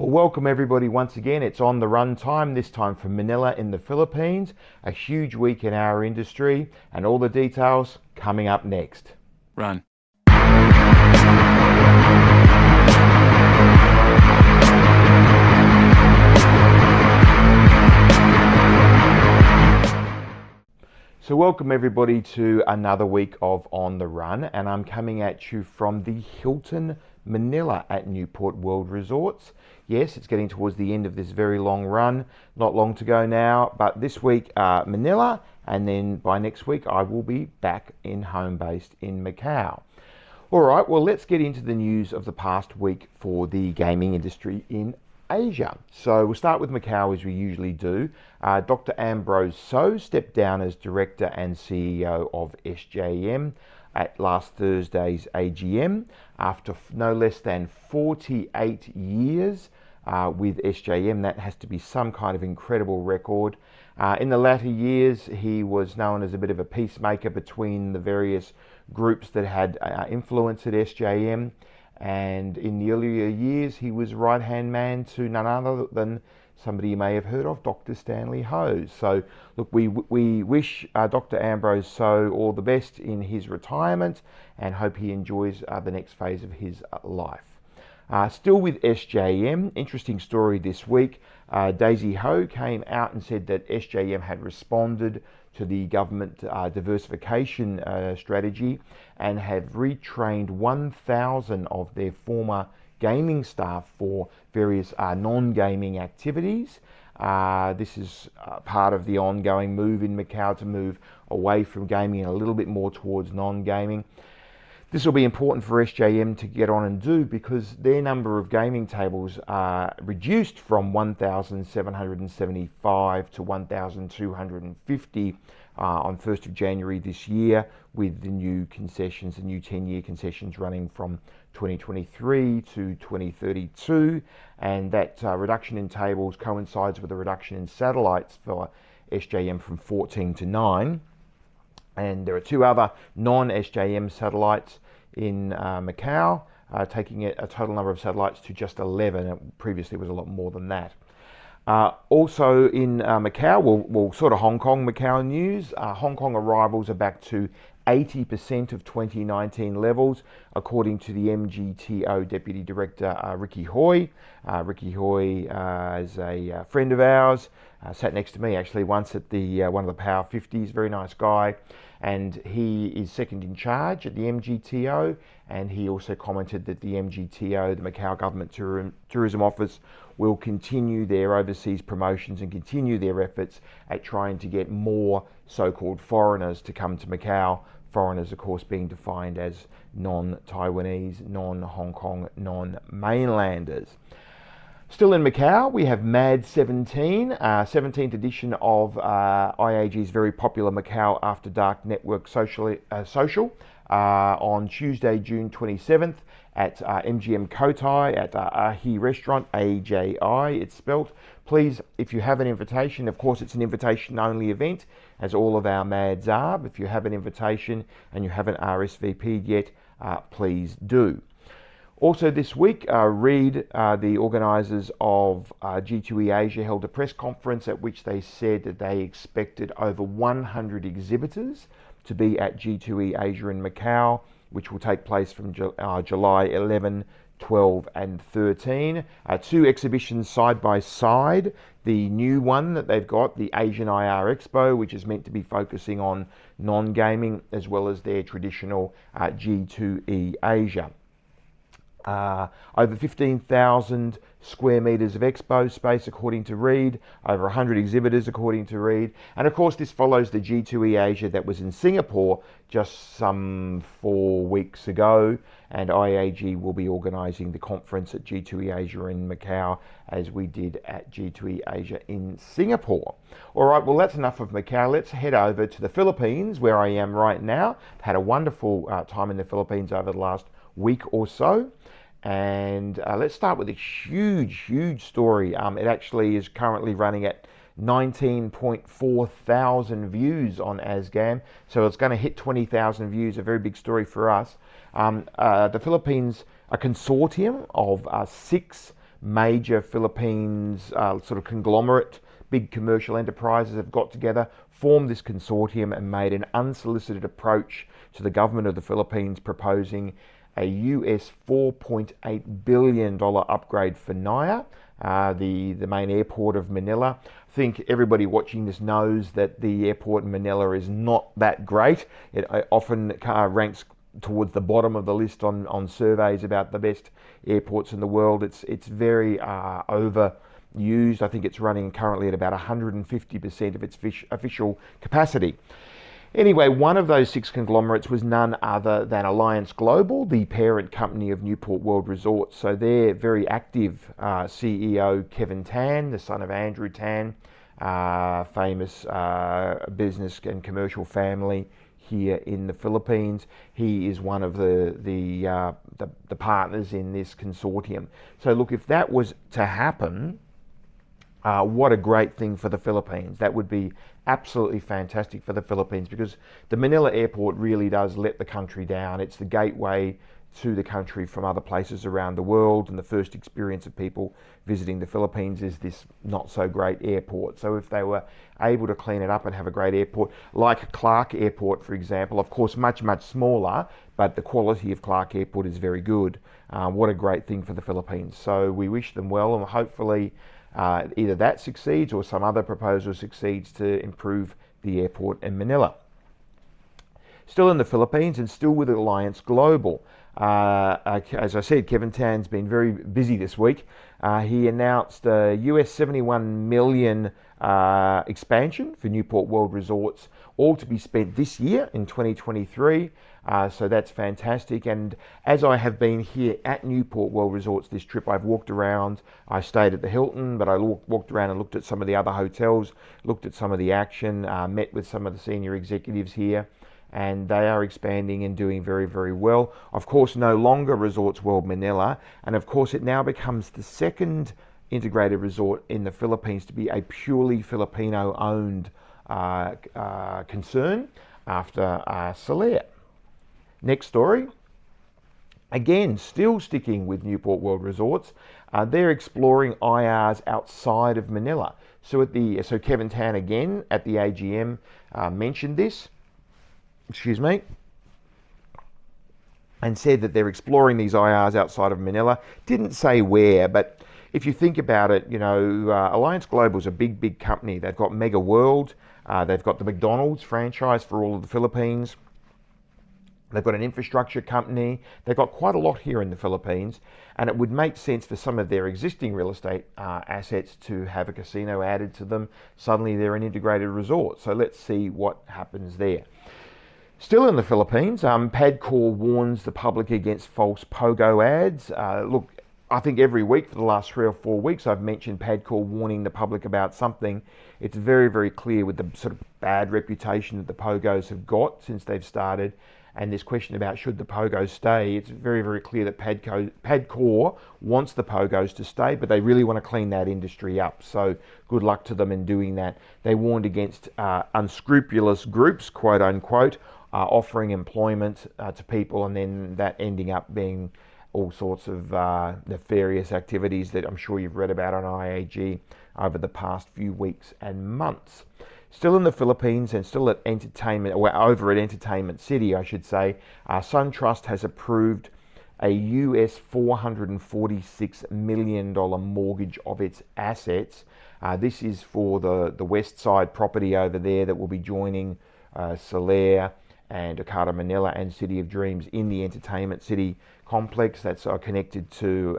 Well, welcome everybody once again. It's on the run time, this time from Manila in the Philippines. A huge week in our industry, and all the details coming up next. Run. So welcome everybody to another week of On the Run, and I'm coming at you from the Hilton Manila at Newport World Resorts. Yes, it's getting towards the end of this very long run. Not long to go now, but this week Manila, and then by next week I will be back in home based in Macau. All right, well, let's get into the news of the past week for the gaming industry in Asia. So we'll start with Macau as we usually do. Dr. Ambrose So stepped down as Director and CEO of SJM at last Thursday's AGM after no less than 48 years with SJM. That has to be some kind of incredible record. In the latter years, he was known as a bit of a peacemaker between the various groups that had influence at SJM. And in the earlier years, he was right-hand man to none other than somebody you may have heard of, Dr. Stanley Ho. So, look, we wish Dr. Ambrose So all the best in his retirement and hope he enjoys the next phase of his life. Still with SJM, interesting story this week. Daisy Ho came out and said that SJM had responded to the government diversification strategy and have retrained 1,000 of their former gaming staff for various non-gaming activities. This is part of the ongoing move in Macau to move away from gaming and a little bit more towards non-gaming. This will be important for SJM to get on and do because their number of gaming tables are reduced from 1,775 to 1,250 on 1st of January this year, with the new concessions, the new 10-year concessions running from 2023 to 2032. And that reduction in tables coincides with a reduction in satellites for SJM from 14 to 9. And there are two other non-SJM satellites in Macau, taking a total number of satellites to just 11. Previously it was a lot more than that. Also in Macau, well, sort of Hong Kong, Macau news. Hong Kong arrivals are back to 80% of 2019 levels, according to the MGTO Deputy Director Ricky Hoy. Ricky Hoy is a friend of ours, sat next to me actually once at the one of the Power 50s, very nice guy, and he is second in charge at the MGTO, and he also commented that the MGTO, the Macau Government Tourism Office, will continue their overseas promotions and continue their efforts at trying to get more so-called foreigners to come to Macau. Foreigners, of course, being defined as non-Taiwanese, non-Hong Kong, non-mainlanders. Still in Macau, we have MAD 17, 17th edition of IAG's very popular Macau After Dark network social on Tuesday, June 27th at MGM Cotai at Ahi Restaurant, AJI, it's spelt. Please, if you have an invitation, of course it's an invitation-only event, as all of our MADs are. If you have an invitation and you haven't RSVP'd yet, please do. Also this week, Reed, the organisers of G2E Asia, held a press conference at which they said that they expected over 100 exhibitors to be at G2E Asia in Macau, which will take place from July 11, 12 and 13. Two exhibitions side by side. The new one that they've got, the Asian IR Expo, which is meant to be focusing on non-gaming, as well as their traditional G2E Asia. Over 15,000 square meters of expo space, according to Reed, over 100 exhibitors, according to Reed. And of course, this follows the G2E Asia that was in Singapore just some 4 weeks ago. And IAG will be organising the conference at G2E Asia in Macau, as we did at G2E Asia in Singapore. All right, well, that's enough of Macau. Let's head over to the Philippines, where I am right now. I've had a wonderful time in the Philippines over the last week or so. And let's start with a huge story. It actually is currently running at 19.4 thousand views on ASGAM, so it's going to hit 20,000 views, a very big story for us. The Philippines, a consortium of 6 major Philippines sort of conglomerate, big commercial enterprises have got together, formed this consortium and made an unsolicited approach to the government of the Philippines, proposing a US $4.8 billion upgrade for NAIA, the main airport of Manila. I think everybody watching this knows that the airport in Manila is not that great. It often ranks towards the bottom of the list on surveys about the best airports in the world. It's very overused. I think it's running currently at about 150% of its official capacity. Anyway, one of those 6 conglomerates was none other than Alliance Global, the parent company of Newport World Resorts. So their very active CEO, Kevin Tan, the son of Andrew Tan, famous business and commercial family here in the Philippines. He is one of the partners in this consortium. So look, if that was to happen, what a great thing for the Philippines. That would be absolutely fantastic for the Philippines, because the Manila airport really does let the country down. It's the gateway to the country from other places around the world, and the first experience of people visiting the Philippines is this not so great airport. So if they were able to clean it up and have a great airport, like Clark Airport, for example, of course much smaller, but the quality of Clark Airport is very good. What a great thing for the Philippines. So we wish them well, and hopefully either that succeeds or some other proposal succeeds to improve the airport in Manila. Still in the Philippines and still with Alliance Global. As I said, Kevin Tan's been very busy this week. He announced a US $71 million expansion for Newport World Resorts, all to be spent this year in 2023. So that's fantastic. And as I have been here at Newport World Resorts this trip, I've walked around. I stayed at the Hilton, but I walked around and looked at some of the other hotels, looked at some of the action, met with some of the senior executives here, and they are expanding and doing very, very well. Of course, no longer Resorts World Manila, and of course it now becomes the second integrated resort in the Philippines to be a purely Filipino-owned concern after Solaire. Next story. Again, still sticking with Newport World Resorts, they're exploring IRs outside of Manila. So Kevin Tan again at the AGM mentioned this, and said that they're exploring these IRs outside of Manila. Didn't say where, but if you think about it, Alliance Global is a big company. They've got Mega World, they've got the McDonald's franchise for all of the Philippines. They've got an infrastructure company. They've got quite a lot here in the Philippines, and it would make sense for some of their existing real estate assets to have a casino added to them. Suddenly they're an integrated resort. So let's see what happens there. Still in the Philippines, PAGCOR warns the public against false POGO ads. Look, I think every week for the last 3 or 4 weeks I've mentioned PAGCOR warning the public about something. It's very, very clear with the sort of bad reputation that the POGOs have got since they've started, and this question about should the POGOs stay. It's very, very clear that PAGCOR wants the POGOs to stay, but they really want to clean that industry up. So good luck to them in doing that. They warned against unscrupulous groups, quote unquote, offering employment to people, and then that ending up being all sorts of nefarious activities that I'm sure you've read about on IAG over the past few weeks and months. Still in the Philippines and still at over at Entertainment City, I should say, Suntrust has approved a US $446 million mortgage of its assets. This is for the West Side property over there that will be joining Solaire and Okada Manila and City of Dreams in the Entertainment City complex that's connected to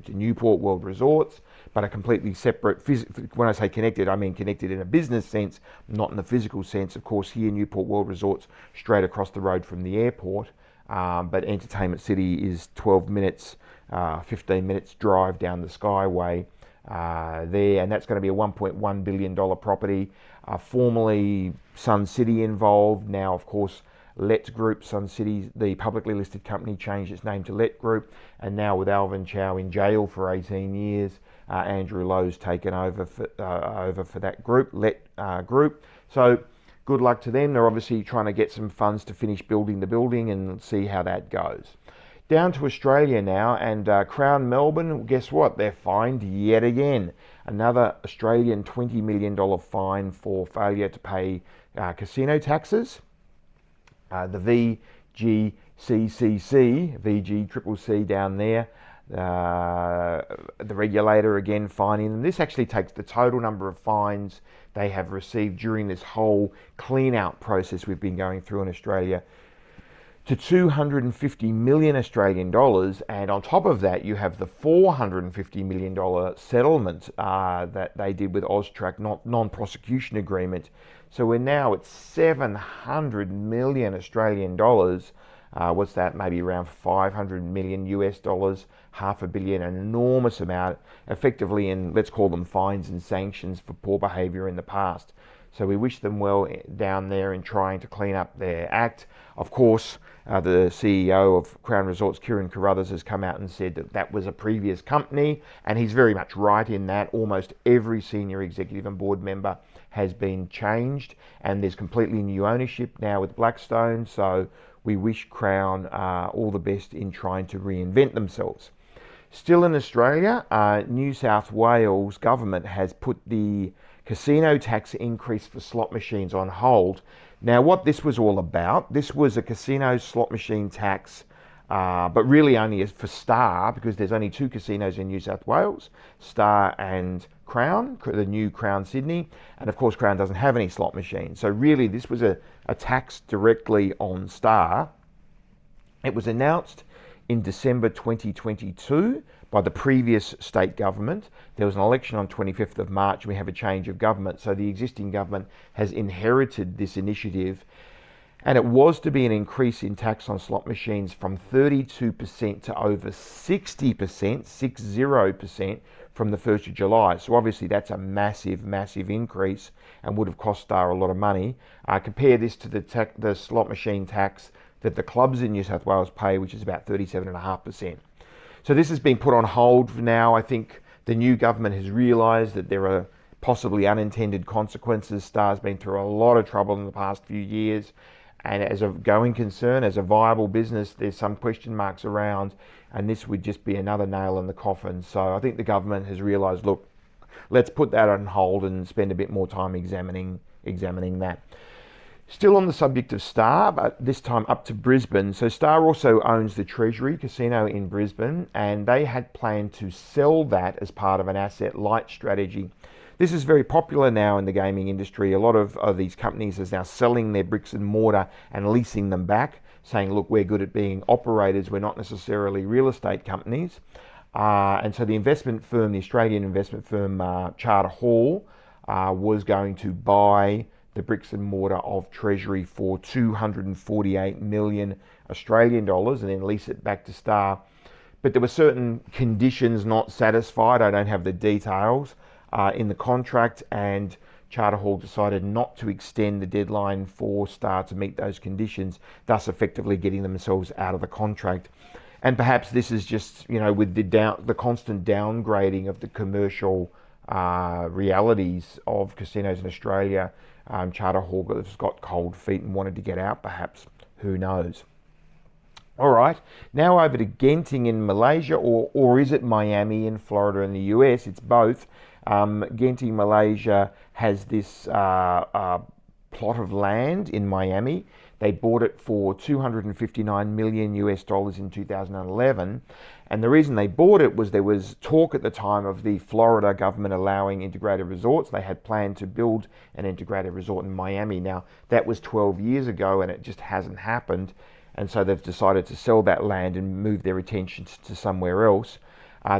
Newport World Resorts, but a completely separate, when I say connected, I mean connected in a business sense, not in the physical sense. Of course, here Newport World Resorts straight across the road from the airport, but Entertainment City is 12 minutes, 15 minutes drive down the Skyway there, and that's going to be a $1.1 billion property. Formerly Sun City involved, now of course Let Group, Sun City, the publicly listed company, changed its name to Let Group, and now with Alvin Chow in jail for 18 years, Andrew Lowe's taken over for that group, Let Group. So good luck to them. They're obviously trying to get some funds to finish building the building and see how that goes. Down to Australia now, and Crown Melbourne, guess what? They're fined yet again. Another Australian $20 million fine for failure to pay casino taxes. The VGCCC down there, the regulator again fining them. This actually takes the total number of fines they have received during this whole clean out process we've been going through in Australia to 250 million Australian dollars, and on top of that you have the $450 million settlement that they did with Austrac, non-prosecution agreement. So we're now at 700 million Australian dollars. What's that? Maybe around 500 million US dollars, $500 million, an enormous amount, effectively in, let's call them fines and sanctions for poor behaviour in the past. So we wish them well down there in trying to clean up their act. Of course, the CEO of Crown Resorts, Kieran Carruthers, has come out and said that that was a previous company, and he's very much right in that. Almost every senior executive and board member has been changed, and there's completely new ownership now with Blackstone. So we wish Crown all the best in trying to reinvent themselves. Still in Australia, New South Wales government has put the casino tax increase for slot machines on hold. Now, what this was all about, this was a casino slot machine tax, but really only for Star, because there's only 2 casinos in New South Wales, Star and Crown, the new Crown Sydney, and of course Crown doesn't have any slot machines. So really this was a tax directly on Star. It was announced in December 2022 by the previous state government. There was an election on 25th of March and we have a change of government. So the existing government has inherited this initiative, and it was to be an increase in tax on slot machines from 32% to over 60% from the 1st of July. So obviously that's a massive increase and would have cost Star a lot of money. Compare this to the slot machine tax that the clubs in New South Wales pay, which is about 37.5%. So this has been put on hold for now. I think the new government has realised that there are possibly unintended consequences. Star's been through a lot of trouble in the past few years, and as a going concern, as a viable business, there's some question marks around, and this would just be another nail in the coffin. So I think the government has realised, look, let's put that on hold and spend a bit more time examining that. Still on the subject of Star, but this time up to Brisbane. So Star also owns the Treasury Casino in Brisbane, and they had planned to sell that as part of an asset light strategy. This is very popular now in the gaming industry. A lot of these companies are now selling their bricks and mortar and leasing them back, saying, look, we're good at being operators, we're not necessarily real estate companies. And so the investment firm, the Australian investment firm Charter Hall, was going to buy the bricks and mortar of Treasury for 248 million Australian dollars and then lease it back to Star. But there were certain conditions not satisfied. I don't have the details in the contract, and Charter Hall decided not to extend the deadline for Star to meet those conditions, thus effectively getting themselves out of the contract. And perhaps this is just, with the constant downgrading of the commercial realities of casinos in Australia, Charter Hall has got cold feet and wanted to get out, perhaps. Who knows? All right, now over to Genting in Malaysia, or is it Miami in Florida in the US? It's both. Genting Malaysia has this plot of land in Miami. They bought it for $259 million US in 2011. And the reason they bought it was there was talk at the time of the Florida government allowing integrated resorts. They had planned to build an integrated resort in Miami. Now, that was 12 years ago and it just hasn't happened. And so they've decided to sell that land and move their attention to somewhere else.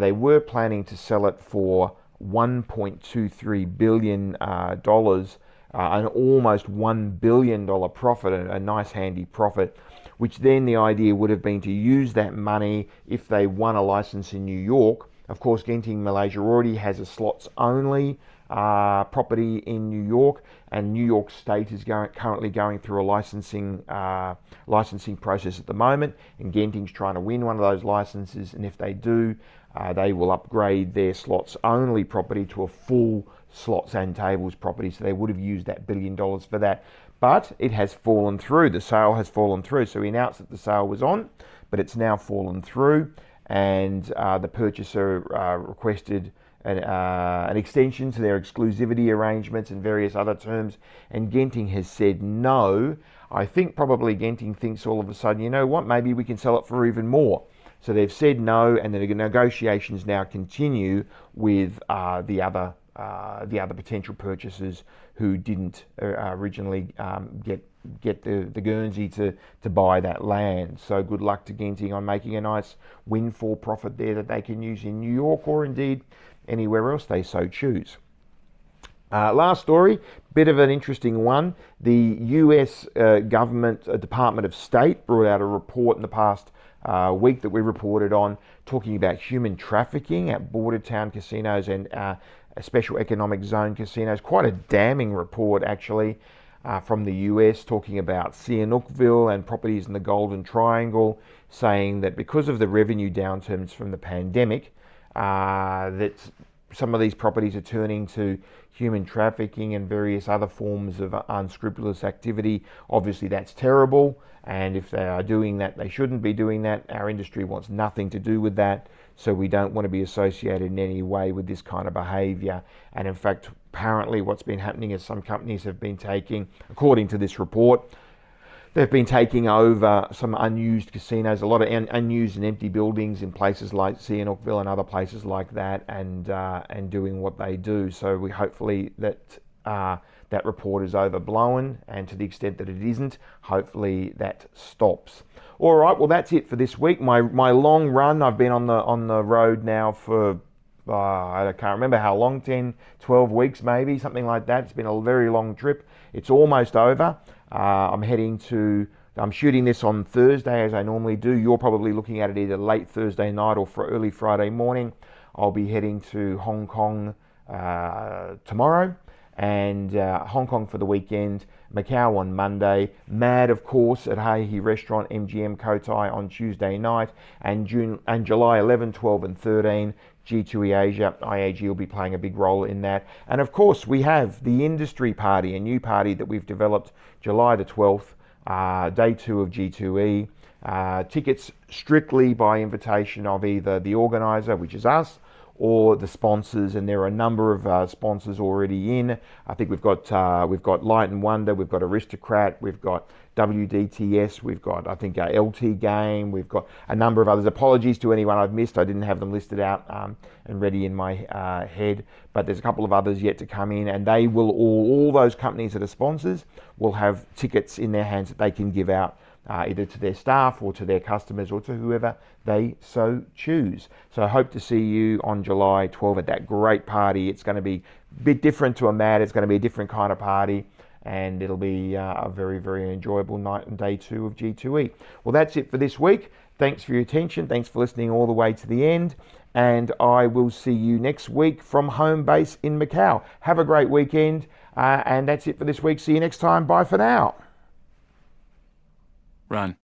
They were planning to sell it for $1.23 billion, an almost $1 billion profit, a nice handy profit, which then the idea would have been to use that money if they won a license in New York. Of course, Genting Malaysia already has a slots only property in New York, and New York State is currently going through a licensing process at the moment, and Genting's trying to win one of those licenses, and if they do, they will upgrade their slots only property to a full slots and tables property. So they would have used that $1 billion for that, but it has fallen through. The sale has fallen through. So he announced that the sale was on, but but it's now fallen through, and the purchaser requested an extension to their exclusivity arrangements and various other terms, and Genting has said no. I think probably Genting thinks all of a sudden, you know what, maybe we can sell it for even more. So they've said no, and the negotiations now continue with the other potential purchasers who didn't originally get the Guernsey to buy that land. So good luck to Genting on making a nice windfall profit there that they can use in New York or indeed anywhere else they so choose. Last story, bit of an interesting one. The US government Department of State brought out a report in the past week that we reported on, talking about human trafficking at border town casinos and special economic zone casinos. Quite a damning report, actually, from the US, talking about Sihanoukville and properties in the Golden Triangle, saying that because of the revenue downturns from the pandemic, that some of these properties are turning to human trafficking and various other forms of unscrupulous activity. Obviously, that's terrible, and if they are doing that, they shouldn't be doing that. Our industry wants nothing to do with that, so we don't want to be associated in any way with this kind of behaviour. And in fact, apparently what's been happening is some companies have been taking, according to this report, they've been taking over some unused casinos, a lot of unused and empty buildings in places like Sihanoukville and other places like that, and doing what they do. So we hopefully that that report is overblown, and to the extent that it isn't, hopefully that stops. All right, well that's it for this week. My long run. I've been on the road now for I can't remember how long, 10, 12 weeks maybe, something like that. It's been a very long trip. It's almost over. I'm shooting this on Thursday as I normally do. You're probably looking at it either late Thursday night or for early Friday morning. I'll be heading to Hong Kong tomorrow, and Hong Kong for the weekend, Macau on Monday, Mad of course at Hahi Restaurant MGM Cotai on Tuesday night, and July 11, 12 and 13, G2E Asia, IAG will be playing a big role in that. And of course we have the industry party, a new party that we've developed, July the 12th, day 2 of G2E. Tickets strictly by invitation of either the organiser, which is us, or the sponsors, and there are a number of sponsors already in. I think we've got Light and Wonder, we've got Aristocrat, we've got WDTS, we've got, I think, LT Game, we've got a number of others. Apologies to anyone I've missed, I didn't have them listed out and ready in my head, but there's a couple of others yet to come in, and they will all those companies that are sponsors will have tickets in their hands that they can give out either to their staff or to their customers or to whoever they so choose. So I hope to see you on July 12 at that great party. It's going to be a bit different to a MAD. It's going to be a different kind of party, and it'll be a very, very enjoyable night and day 2 of G2E. Well, that's it for this week. Thanks for your attention. Thanks for listening all the way to the end, and I will see you next week from home base in Macau. Have a great weekend, and that's it for this week. See you next time. Bye for now. Run.